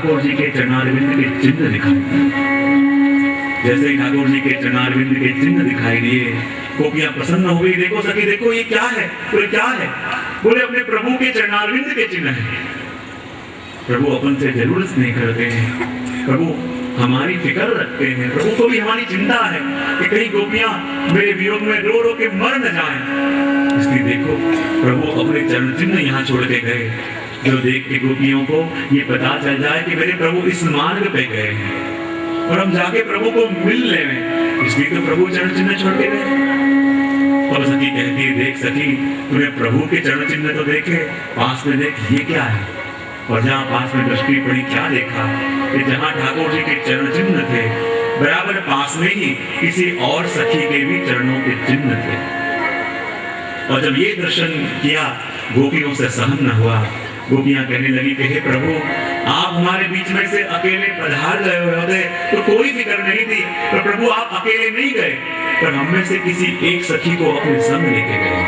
ठाकुर जी के चरणारविंद के चिन्ह दिखाई। जैसे ही ठाकुर जी के चरणारविंद के चिन्ह दिखाई दिए, गोपियां प्रसन्न हो गई। देखो सखी देखो, ये क्या है? बोले क्या है? बोले अपने प्रभु के चरणारविंद के चिन्ह है। प्रभु अपन से जरूर स्नेह करते हैं, प्रभु हमारी फिक्र रखते हैं, प्रभु को भी हमारी चिंता है कि कहीं गोपियां मेरे वियोग में रो रो के मर न जाएं। इसलिए देखो प्रभु अपने चरण चिन्ह यहाँ छोड़ के गए, जो देख के गोपियों को ये पता चल जाए कि मेरे प्रभु इस मार्ग पे गए हैं और हम जाके प्रभु को मिल लें। इसलिए तो प्रभु चरण चिन्ह छोड़ के गए। और सखी कहती है, देख सखी तूने प्रभु के चरण चिन्ह तो देखे, पास में देख ये क्या है। और जहाँ पास में दृष्टि पड़ी, क्या देखा कि जहाँ ठाकुर जी के चरण चिन्ह थे, बराबर पास में ही किसी और सखी के भी चरणों के चिन्ह थे। और जब ये दर्शन किया, गोपियों से सहन न हुआ। गोपियां कहने लगी कि हे प्रभु, आप हमारे बीच में से अकेले पधार गए होते तो कोई फिक्र नहीं थी, पर प्रभु आप अकेले नहीं गए, पर हम में से किसी एक सखी को अपने संग लेके गए।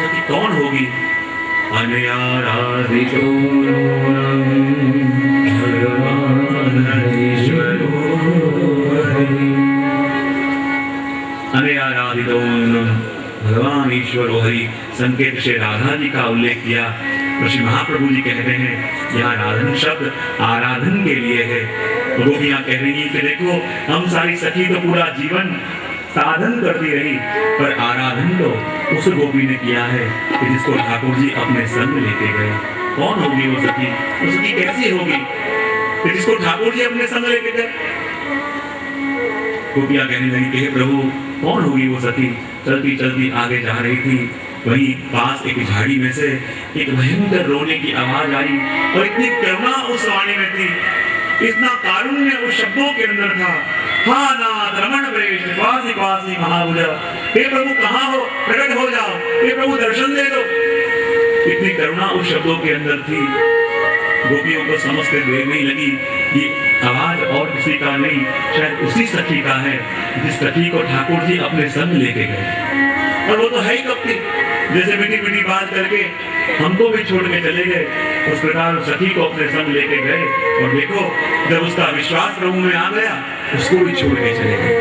सखी कौन होगी? अनयाराधितो भगवान ईश्वरो हरि संकेत से राधा जी का उल्लेख किया। श्री महाप्रभु जी कहते हैं यहाँ राधन शब्द आराधन के लिए है। गोपियां कह रही कि देखो हम सारी सखी तो पूरा जीवन साधन करती रही, पर आराधन तो उस गोपी ने किया है कि जिसको ठाकुर जी अपने संग लेके गए। कौन होगी वो सखी? वो सखी कैसी होगी कि जिसको ठाकुर जी अपने संग लेके गए? गोपियां कहने लगी कि हे प्रभु कौन होगी वो सखी? चलती चलती आगे जा रही थी, वहीं पास एक झाड़ी में से एक भयंकर रोने की आवाज आई और इतनी करुणा उस वाणी में थी, इतना कारुण्य उस शब्दों के अंदर था। हाँ नाथ रमण वेश क्वासी क्वासी महाभुजा, हे प्रभु कहाँ हो? प्रकट हो जाओ, हे प्रभु दर्शन दे दो। इतनी करुणा उस शब्दों के अंदर थी। गोपियों को समझते देर नहीं लगी, ये आवाज और किसी का नहीं, शायद उसी सखी का है जिस सखी को ठाकुर जी अपने संग लेके गए। और वो तो है ही कब थी, जैसे मीठी मीठी बात करके हमको भी छोड़ के चले गए, उस प्रकार उस सखी को अपने संग लेके गए। और देखो जब उसका विश्वास प्रभु में आ गया, उसको भी छोड़ के चले गए।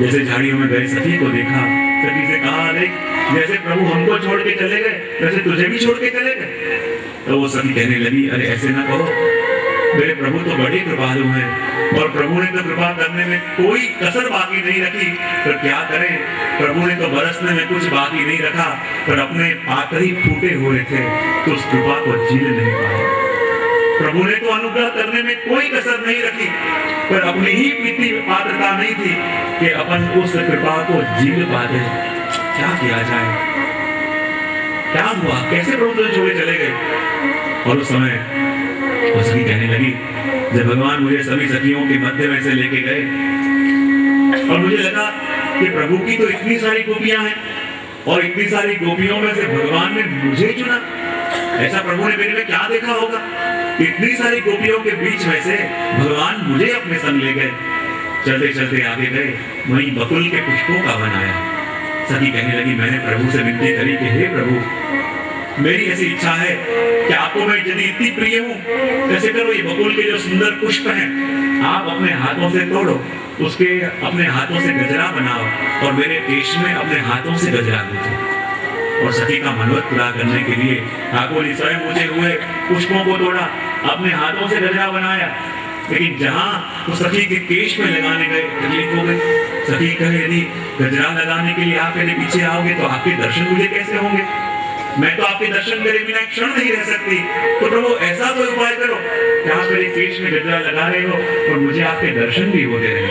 जैसे झाड़ियों में गए सखी को देखा, सखी से कहा देख जैसे प्रभु हमको छोड़ के चले गए, वैसे तुझे भी छोड़ के चले गए। तो वो सखी कहने लगी, अरे ऐसे ना कहो, मेरे प्रभु तो बड़े कृपालु हैं और प्रभु ने तो कृपा करने में कोई कसर बाकी नहीं रखी। तो क्या करें, प्रभु ने तो बरसने में कुछ बाकी नहीं रखा, पर अपने पात्र ही फूटे हुए थे तो उस कृपा को झील नहीं पाए। प्रभु ने तो अनुग्रह करने में कोई कसर नहीं रखी, पर अपनी ही इतनी पात्रता नहीं थी कि अपन उस कृपा को झील पाते। क्या किया जाए? क्या हुआ? कैसे प्रभु तुझे छोड़े चले गए? और उस समय वो सखी कहने लगी, जब भगवान मुझे सभी सखियों के मध्य में से लेके गए और मुझे लगा कि प्रभु की तो इतनी सारी गोपियां हैं और इतनी सारी गोपियों में से भगवान ने मुझे चुना। ऐसा प्रभु ने मेरे में क्या देखा होगा? इतनी सारी गोपियों के बीच में से भगवान मुझे अपने संग ले गए। चलते चलते आगे गए, वहीं बकुल के पुष्पों का वन आया। सखी कहने लगी, मैंने प्रभु से विनती करी कि हे प्रभु, मेरी ऐसी इच्छा है कि आपको मैं यदि इतनी प्रिय हूँ, जैसे करो ये बकुल के जो सुंदर पुष्प हैं, आप अपने हाथों से तोड़ो, उसके अपने हाथों से गजरा बनाओ और मेरे केश में अपने हाथों से गजरा दीजिए। और सखी का मनोरथ पूरा करने के लिए ठाकुर जी स्वयं मुझे हुए पुष्पों को तोड़ा, अपने हाथों से गजरा बनाया। लेकिन जहाँ उस सखी के केश में लगाने गए, तकलीफ हो गई। सखी कहे, यदि गजरा लगाने के लिए आप मेरे पीछे आओगे तो आपके दर्शन मुझे कैसे होंगे? मैं तो आपके दर्शन करे बिना एक क्षण नहीं रह सकती। तो प्रभु ऐसा कोई उपाय करो कि आप मेरे केश में गजरा लगा रहे हो और मुझे आपके दर्शन भी होते रहे।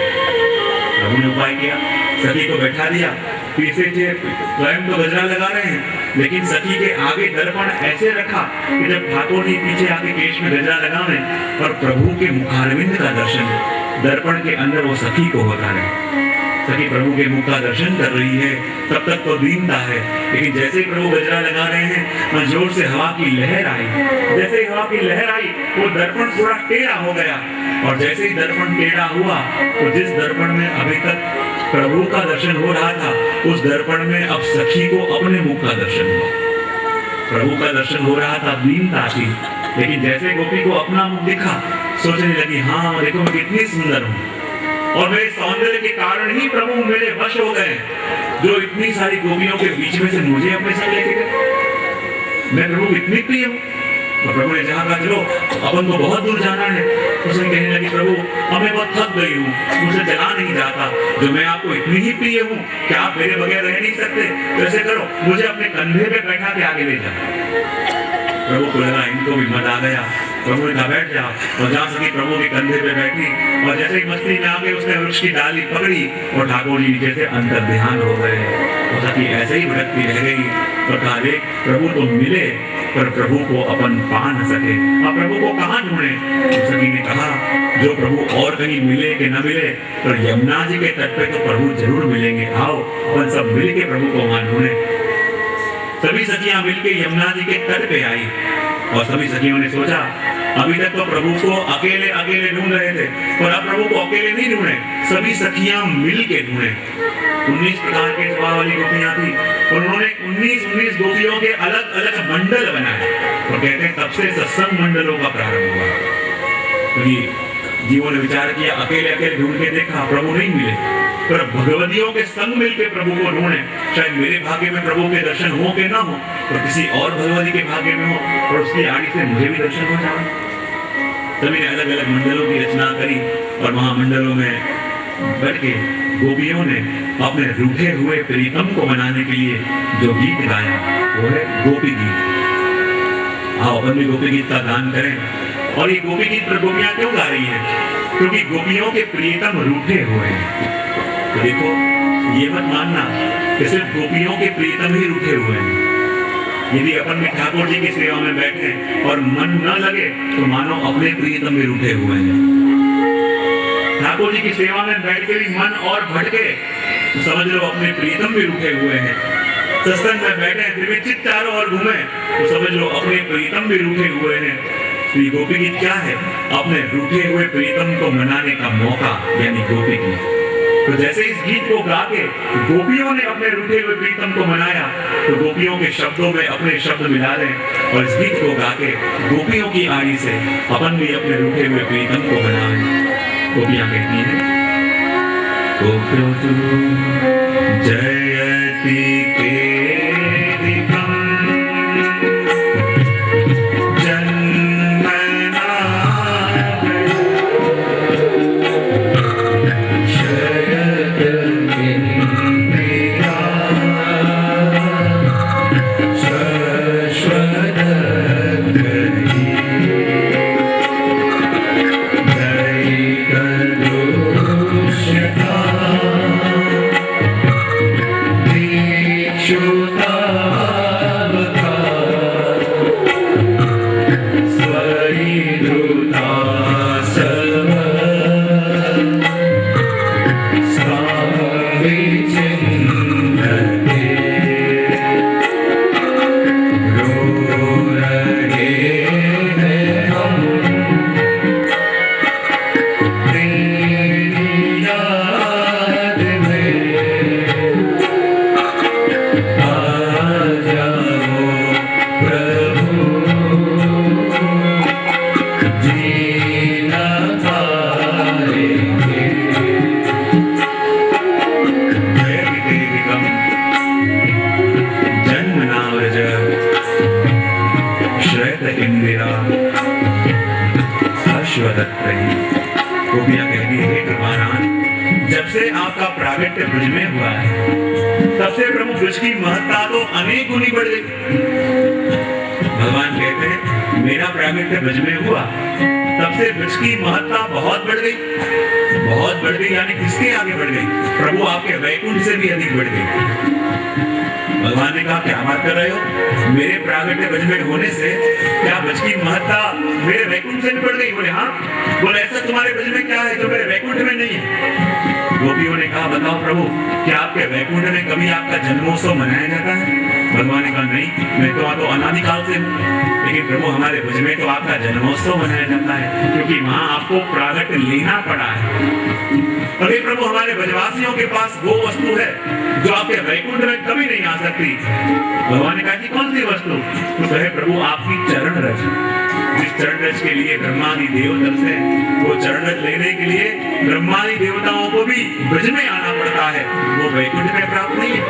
प्रभु ने उपाय किया, सखी को बैठा दिया, पीछे से स्वयं तो गजरा लगा रहे हैं, लेकिन सखी के आगे दर्पण ऐसे रखा कि जब ठाकुर जी पीछे आके केश में गजरा लगावे और प्रभु के मुखारविंद का दर्शन दर्पण के अंदर वो सखी को होता रहे। सखी प्रभु के मुख का दर्शन कर रही है, तब तक तो दीनता है, लेकिन जैसे ही प्रभु गजरा लगा रहे हैं, जोर से हवा की लहर आई। जैसे ही हवा की लहर आई, वो दर्पण पूरा टेढ़ा हो गया और जैसे ही दर्पण टेढ़ा हुआ तो जिस दर्पण में अभी तक प्रभु का दर्शन हो रहा था, उस दर्पण में अब सखी को अपने मुख का दर्शन हुआ। प्रभु का दर्शन हो रहा था, दीनता थी, लेकिन जैसे गोपी को अपना मुख दिखा, सोचने लगी, हाँ देखो मैं कितनी सुंदर हूँ और मेरे सौंदर्य के कारण ही प्रभु मेरे वश हो गए, जो इतनी सारी गोपियों के बीच में से मुझे अपने साथ लेके गए। मैं प्रभु इतनी प्रिय हूँ। तो प्रभु ने जहाँ कहा चलो अपन को बहुत दूर जाना है, उसने कहने लगी, प्रभु अब मैं बहुत थक गई हूँ, मुझे चला नहीं जाता, जो मैं आपको इतनी ही प्रिय हूँ कि आप मेरे बगैर रह नहीं सकते, तो ऐसे करो मुझे अपने कंधे पे बैठा के आगे ले जाओ। प्रभु को लगा इनको भी मजा आ गया। प्रभु ने कहा बैठ जाओ, और जहाँ सकी प्रभु के कंधे पे बैठी, और जैसे ही मस्ती में आ गई उसने वृक्ष की डाली पकड़ी और ठाकुर जी नीचे से अंतर ध्यान हो गए। और सखी ऐसे ही भटकती रह गई और कहा देख प्रभु तो मिले पर प्रभु को अपन पा न सके, अब प्रभु को कहाँ ढूंढे। सखी ने कहा जो प्रभु और कहीं मिले कि न मिले, तो यमुना जी के तट पे तो प्रभु जरूर मिलेंगे, आओ अपन सब मिल के प्रभु को वहां ढूंढे। सभी सखियां मिलके यमुना जी के तट पे आई और सभी सखियों ने सोचा अभी तक तो प्रभु को अकेले अकेले ढूंढ रहे थे, पर अब प्रभु को अकेले नहीं ढूंढे, सभी सखियां मिल के ढूंढे। 19 प्रकार के स्वभाव वाली गोपियां थी और उन्होंने 19 गोपियों के अलग अलग मंडल बनाए और कहते हैं तब से सत्संग मंडलों का प्रारंभ हुआ। क्योंकि जीवों ने विचार किया अकेले अकेले ढूंढ के देखा प्रभु नहीं मिले, पर भगवतियों के संग मिलकर प्रभु को ढूंढे, शायद मेरे भाग्य में प्रभु के दर्शन हो के ना हो, तो किसी और भगवती के भाग्य में हो और उसकी आड़ी से मुझे भी दर्शन हो जाए। सभी ने अलग अलग मंडलों की रचना करी और महामंडलों में बैठ के गोपियों ने अपने रूठे हुए प्रीतम को मनाने के लिए जो गीत गाया वो है गोपी गीत। आओ अपन भी गोपी गीत का गान करें। और ये गोपी गीत पर गोपियां क्यों गा रही हैं? क्योंकि गोपियों के प्रीतम रूठे हुए हैं। तो देखो ये मत मानना कि सिर्फ गोपियों के प्रीतम ही रूठे हुए हैं। यदि अपन भी ठाकुर जी की सेवा में बैठे और मन न लगे तो मानो अपने प्रीतम भी रूठे हुए हैं। ठाकुर जी की सेवा में बैठ के भी मन और भटके तो समझ लो अपने प्रीतम भी रूठे हुए हैं। सत्संग में बैठे फिर भी चित्त चारों ओर घूमे तो समझ लो अपने प्रीतम भी रूठे हुए हैं। तो ये गोपी गीत क्या है? अपने रूठे हुए प्रीतम को मनाने का मौका, यानी गोपी गीत। तो जैसे इस गीत को गा के गोपियों ने अपने रूठे हुए प्रीतम को मनाया, तो गोपियों के शब्दों में अपने शब्द मिला लें और इस गीत को गा के गोपियों की आड़ी से अपन भी अपने रूठे हुए प्रीतम को मनाएं। गोपियां कहती हैं जयति केदिकं गोपियां कहती है कृपानाथ, जब से आपका प्रागट्य ब्रज में हुआ है तब से प्रभु ब्रज की महत्ता तो अनेक गुनी बढ़ गई। भगवान कहते हैं मेरा प्रागट्य ब्रज में हुआ तब से ब्रज की महत्ता बहुत बढ़ गई। बहुत बढ़ गई यानी किसके आगे बढ़ गई? प्रभु आपके वैकुंठ से भी अधिक बढ़ गई। भगवान ने कहा क्या बात कर रहे हो? मेरे प्रागट्य ब्रज में होने से क्या ब्रज की महत्ता मेरे वैकुंठ से भी बढ़ गई? बोले हाँ। बोले ऐसा तुम्हारे ब्रज में क्या है जो मेरे वैकुंठ में नहीं है? गोपियों ने कहा बताओ प्रभु, क्या आपके वैकुंठ में कभी आपका जन्मोत्सव मनाया जाता है? भगवान ने कहा नहीं, मैं तो अनादिकाल से हूँ, लेकिन प्रभु हमारे ब्रज में तो आपका जन्मोत्सव मनाया जाता है क्योंकि वहाँ आपको प्रागट्य लेना पड़ा है। अरे प्रभु हमारे ब्रजवासियों के पास वो वस्तु है जो आपके वैकुंठ में कभी नहीं आ सकती। भगवान ने कहा कि कौन सी वस्तु? तो कहे प्रभु आपकी चरण रज। जिस चरण रज के लिए ब्रह्मादि देव तरसे, वो चरण रज लेने के लिए ब्रह्मादि देवताओं को भी ब्रज में आना पड़ता है, वो वैकुंठ में प्राप्त नहीं है।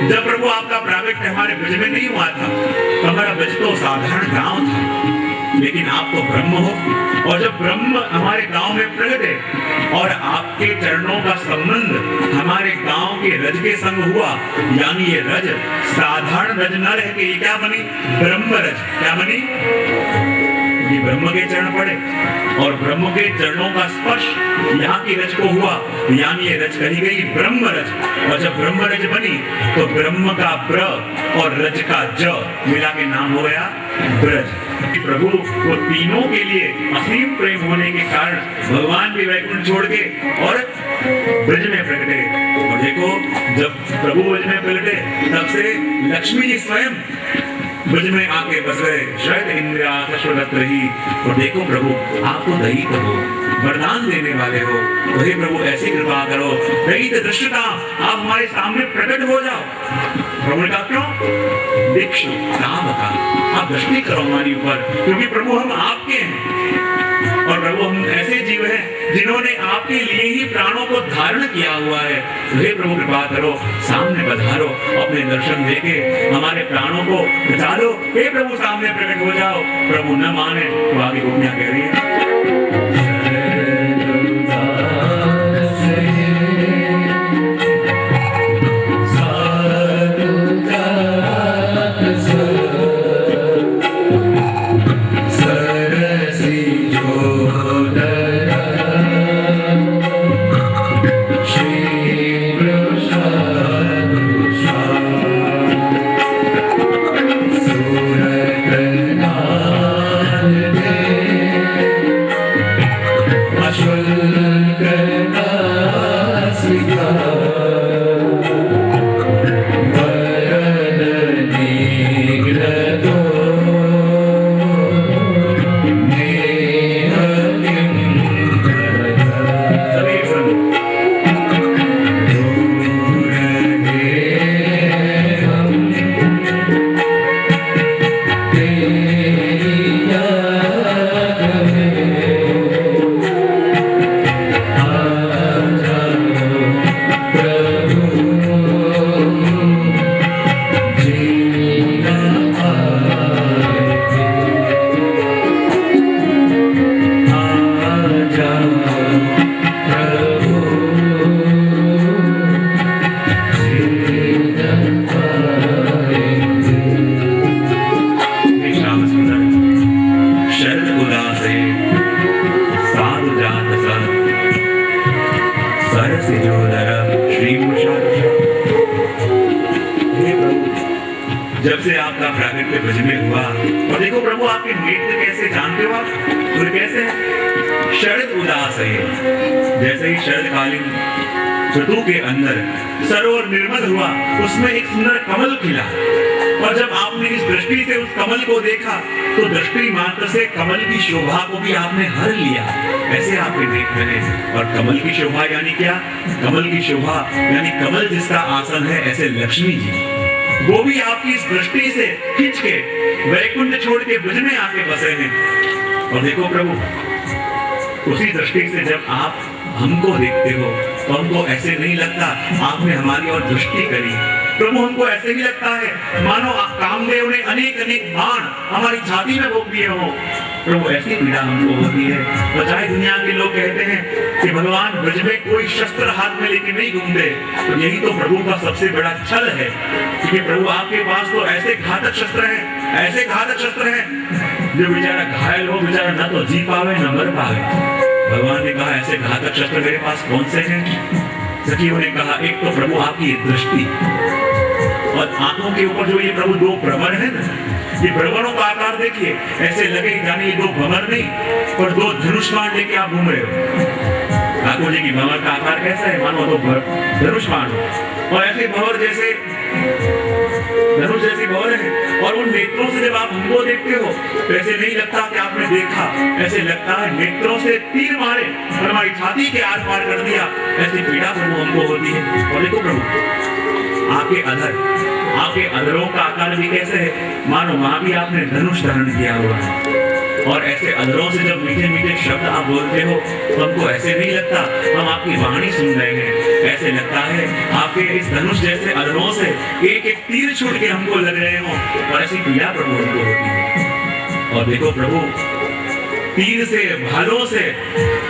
जब प्रभु आपका प्रागट्य हमारे ब्रज में नहीं हुआ था, तो हमारा ब्रज तो साधारण गांव था, लेकिन आप तो ब्रह्म हो, और जब ब्रह्म हमारे गांव में प्रकट है और आपके चरणों का संबंध हमारे गांव के रज के संग हुआ, यानी ये रज साधारण रज न रह के ये क्या बनी? ब्रह्म रज। क्या बनी? ये ब्रह्म के चरण पड़े और ब्रह्म के चरणों का स्पर्श यहाँ की रज को हुआ, यानी ये रज कही गई ब्रह्म रज। और जब ब्रह्म रज बनी तो ब्रह्म का ब्र और रज का ज मिला के नाम हो गया ब्रज। प्रभु वो तीनों के लिए असीम प्रेम होने के कारण भगवान भी वैकुंठ छोड़ के और ब्रज में प्रकटे। और देखो, जब प्रभु ब्रज में प्रकटे तब से लक्ष्मी जी स्वयं ब्रज में आके बस गए। शरद इंद्रिया शश्वत रही। और देखो प्रभु, आप तो दही हो, वरदान देने वाले हो, तो हे प्रभु ऐसी कृपा करो, दही दृष्टता आप हमारे सामने प्रकट हो जाओ। प्रभु ने कहा क्यों? दीक्षु नाम का आप दृष्टि करो हमारे ऊपर, क्योंकि प्रभु हम आपके हैं और प्रभु हम ऐसे जीव हैं जिन्होंने आपके लिए ही प्राणों को धारण किया हुआ है। हे प्रभु कृपा करो, सामने पधारो, अपने दर्शन देके हमारे प्राणों को बचा लो। हे प्रभु सामने प्रकट हो जाओ। प्रभु न माने तो आगे गोपियां कह रही है, जब से आपका प्रागट्य ब्रज में हुआ। और देखो प्रभु आपके नेत्र कैसे जानते हो आप? तो कैसे? शरद उदास है, जैसे ही शरदकालीन ऋतु के अंदर सरोवर निर्मल हुआ, उसमें एक सुंदर कमल खिला, और जब आपने इस दृष्टि से उस कमल को देखा तो दृष्टि मात्र से कमल की शोभा को भी आपने हर लिया। ऐसे आपके नेत्र हैं। और कमल की शोभा यानी क्या? कमल की शोभा यानी कमल जिसका आसन है, ऐसे लक्ष्मी जी वो भी आपकी इस दृष्टि से खींच के वैकुंठ छोड़ के ब्रज में आके बसे हैं। और देखो प्रभु, उसी दृष्टि से जब आप हमको देखते हो तो हमको ऐसे नहीं लगता आपने हमारी ओर दृष्टि करी। प्रभु हमको ऐसे ही लगता है मानो कामदेव ने अनेक अनेक बाण हमारी छाती में भोग दिए हो। प्रभु ऐसी पीड़ा हमको होती है। और चाहे दुनिया के लोग कहते हैं कि भगवान ब्रज में कोई शस्त्र हाथ में लेके नहीं घूमते, तो यही तो प्रभु का सबसे बड़ा छल है, क्योंकि प्रभु आपके पास तो ऐसे घातक शस्त्र हैं, ऐसे घातक शस्त्र हैं जो बेचारा घायल हो, बेचारा न तो जी पावे न मर पावे। भगवान ने कहा ऐसे घातक शस्त्र मेरे पास कौन से हैं? सखियों ने कहा एक तो प्रभु आपकी दृष्टि, और आंखों के ऊपर जो ये प्रभु दो भ्रमर है ना, ये भ्रमरों का आकार देखिए, ऐसे लगे जाने ये दो भ्रमर नहीं पर दो धनुष्मान लेके आप घूम रहे हो। ठाकुर जी की भंवर का आकार कैसा है? मानो दो धनुष्मान हो, और ऐसे भंवर जैसे धनुष जैसी भंवर है। और उन नेत्रों से जब आप हमको देखते हो तो ऐसे नहीं लगता कि आपने देखा, ऐसे लगता है नेत्रों से तीर मारे और हमारी छाती के आर पार कर दिया। ऐसी पीड़ा प्रभु हमको होती है। और देखो प्रभु आपके अधर आपके अधरों का आकार भी कैसे है, मानो वहां भी आपने धनुष धारण किया हुआ है। और ऐसे अधरों से जब मीठे मीठे शब्द आप बोलते हो तो हमको ऐसे नहीं लगता हम आपकी वाणी सुन रहे हैं, ऐसे लगता है आपके इस धनुष जैसे अधरों से एक एक तीर छूट के हमको लग रहे हो। और ऐसी क्रिया प्रभु हमको होती है। और देखो प्रभु, तीर से भालों से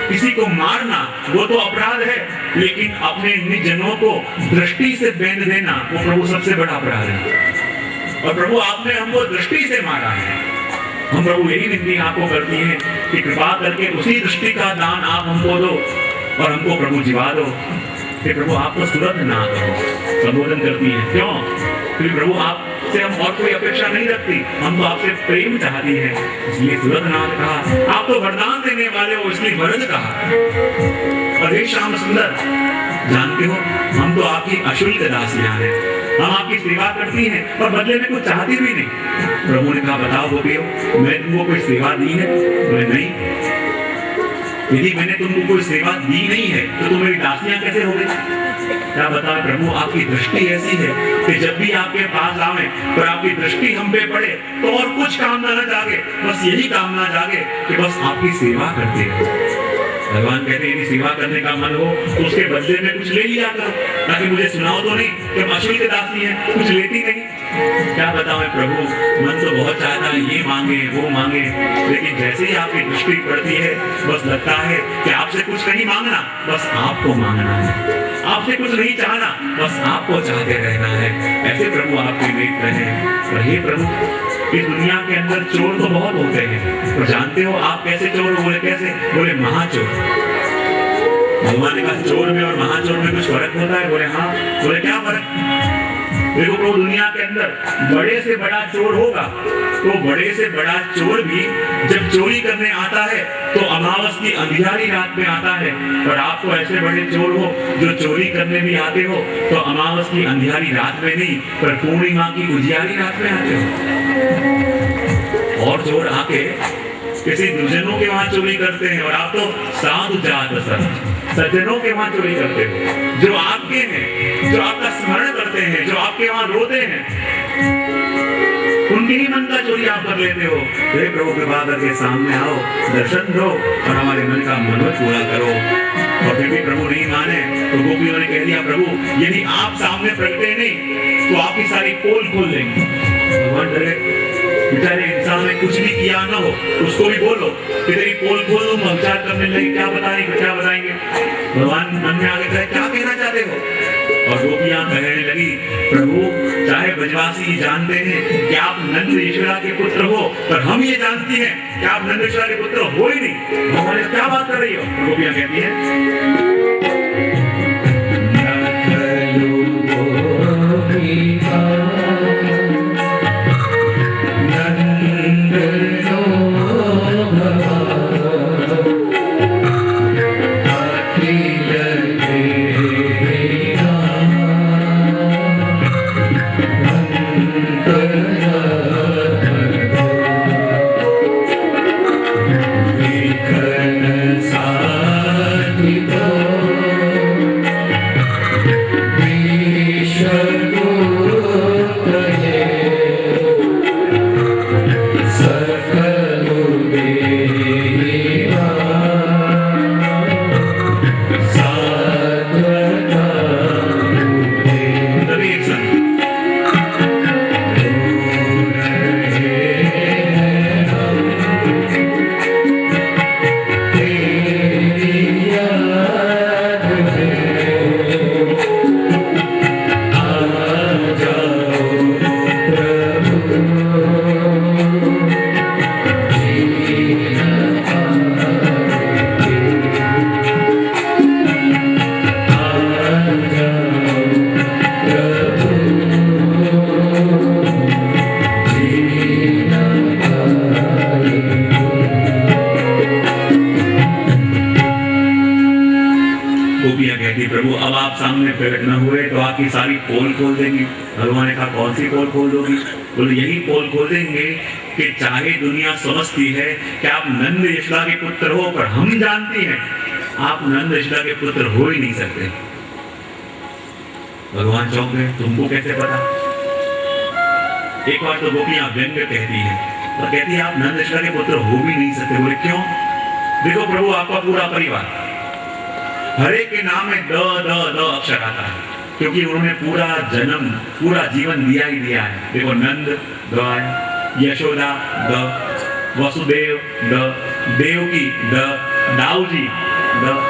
किसी को मारना वो तो अपराध है, लेकिन अपने निजनों को दृष्टि से बेंध देना वो प्रभु सबसे बड़ा अपराध है। और प्रभु आपने हमको दृष्टि से मारा है। हम प्रभु यही विनती आपको करती हैं कि कृपा करके उसी दृष्टि का दान आप हमको दो और हमको प्रभु जिवा दो। कि प्रभु आपको तुरंत ना करो, संबोधन करती है। क्यों? क्योंकि प्रभु आपसे हम और कोई अपेक्षा नहीं रखती, हम तो आपसे प्रेम चाहती है, इसलिए तुरंत नाथ कहा। आप तो वरदान देने वाले हो, इसलिए वरद कहा। और हे श्याम सुंदर, जानते हो हम तो आपकी अशुल्क दासियां हैं, हम आपकी सेवा करती हैं और बदले में कुछ चाहती भी नहीं। प्रभु ने कहा, बताओ गोपियों, मैं तुमको कोई सेवा दी है? बोले नहीं। यदि मैंने तुमको कोई सेवा दी नहीं है तो तुम मेरी दासियां कैसे हो गई? क्या बता प्रभु, आपकी दृष्टि ऐसी है कि जब भी आपके पास आवे और आपकी दृष्टि हम पे पड़े तो और कुछ कामना न जागे, बस यही कामना जागे कि बस आपकी सेवा करते रहो। भगवान कहते हैं यदि सेवा करने का मन हो तो उसके बदले में कुछ ले लिया करो, ताकि मुझे सुनाओ तो नहीं कि हम अशुल्क दासी हैं, कुछ लेती नहीं। क्या बताऊं प्रभु, मन तो बहुत चाहता है ये मांगे वो मांगे, लेकिन जैसे ही आपकी दृष्टि पड़ती है बस लगता है कि आपसे कुछ नहीं मांगना, बस आपको मांगना है, आपसे कुछ नहीं चाहना, बस आपको चाहते रहना है। ऐसे प्रभु आपके नेत्र हैं। और हे प्रभु, इस दुनिया के अंदर चोर तो बहुत होते हैं, तो जानते हो आप कैसे चोर हो? बोले कैसे? बोले महाचोर। भगवान ने कहा चोर में और महाचोर में कुछ फर्क होता है? बोले हाँ। बोले क्या फर्क? देखो प्रभु, दुनिया के अंदर बड़े से बड़ा चोर होगा तो बड़े से बड़ा चोर भी जब चोरी करने आता है तो अमावस की अंधियारी रात में आता है, और आप तो ऐसे बड़े चोर हो जो चोरी करने भी आते हो तो अमावस की अंधियारी रात में नहीं पर पूर्णिमा की उजियारी रात में आते हो। और चोर आके किसी दुर्जनों के वहां चोरी करते हैं, और आप तो साधु जात सज्जनों के वहां चोरी करते हो, जो आपके हैं, जो आपका स्मरण करते हैं, जो आपके वहां रोते हैं, उनकी ही मन का चोरी आप कर लेते हो। हे प्रभु, कृपा करके सामने आओ, दर्शन दो और हमारे मन का मनोरथ पूरा करो। और फिर भी प्रभु नहीं माने तो गोपियों ने कह दिया, प्रभु यदि आप सामने प्रगटे नहीं तो आपकी सारी पोल खोल देंगे। भगवान डरे, बेचारे इंसान ने कुछ भी किया ना हो उसको भी बोलो कि तेरी पोल खोल दूंगा। विचार करने लगे क्या बताएंगे। भगवान मन में आगे कहे, क्या कहना चाहते हो? और गोपियां कहने लगी, प्रभु चाहे ब्रजवासी जानते हैं कि आप नंद यशोदा के पुत्र हो, पर हम ये जानती हैं कि आप नंद यशोदा के पुत्र हो ही नहीं। भगवान क्या बात कर रही हो? गोपियां कहती हैं प्रभु अब आप सामने प्रकट न हुए तो आपकी सारी पोल खोल देंगी। भगवान ने कहा कौन सी पोल खोल दोगी? बोले यही पोल खोल देंगे कि चाहे दुनिया समझती है कि आप नंद यशोदा के पुत्र हो, पर हम जानती हैं आप नंद यशोदा के पुत्र हो ही नहीं सकते। भगवान चौंक गए, तुमको कैसे पता? एक बार तो गोपियां व्यंग कहती हैं और कहती है आप नंद यशोदा के पुत्र हो भी नहीं सकते। बोले क्यों? देखो प्रभु आपका पूरा परिवार, हर एक के नाम में द द द अक्षर आता है, क्योंकि उन्होंने पूरा जन्म पूरा जीवन दिया ही दिया है। देखो नंद द है, यशोदा द, वसुदेव द, देवकी द, दाऊजी द,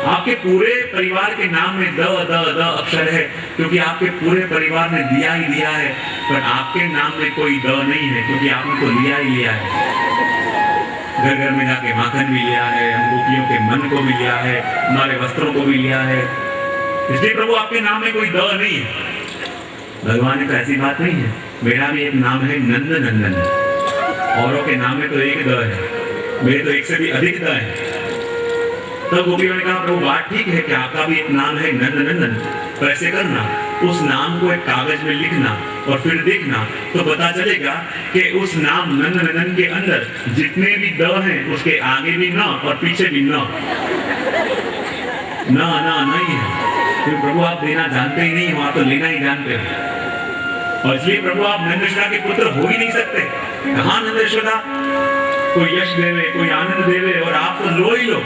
आपके पूरे परिवार के नाम में द द द अक्षर है, क्योंकि आपके पूरे परिवार ने दिया ही दिया है। पर आपके नाम में कोई द नहीं है, क्योंकि आपने तो लिया ही लिया है। घर घर में जाके माखन भी लिया है, हम गोपियों के मन को भी लिया है, हमारे वस्त्रों को भी लिया है। इसलिए प्रभु आपके नाम में कोई द नहीं है। भगवान ने तो ऐसी बात नहीं है, मेरा भी एक नाम है नंद नंदन, औरों के नाम में तो एक द है, मेरे तो एक से भी अधिक द है। तो गोपियों ने कहा प्रभु बात ठीक है कि आपका भी एक नाम है नंद नंदन, पर ऐसे करना उस नाम को एक कागज में लिखना और फिर देखना तो पता चलेगा कि उस नाम नंद नंदन के अंदर जितने भी द हैं उसके आगे भी न और पीछे भी न नहीं है। तो प्रभु आप देना जानते ही नहीं हो, आप तो लेना ही जानते हो। और इसलिए प्रभु आप नंद यशोदा के पुत्र हो ही नहीं सकते। कहाँ नंद यशोदा कोई यश देवे, कोई आनंद देवे, और आप तो लो ही लो।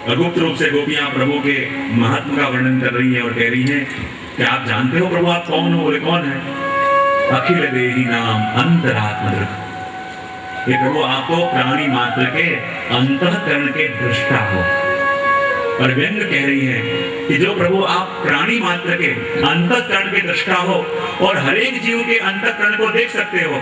गुप्त रूप से गोपियां प्रभु के महत्व का वर्णन कर रही हैं और कह रही हैं कि आप जानते हो प्रभु आप कौन हो? बोले कौन है? अखिल देही नाम अंतरात्म दृक्। ये प्रभु आप तो प्राणी मात्र के अंतःकरण के दृष्टा हो। और व्यंग कह रही है कि जो प्रभु आप प्राणी मात्र के अंतःकरण के दृष्टा हो और हर एक जीव के अंतःकरण को देख सकते हो,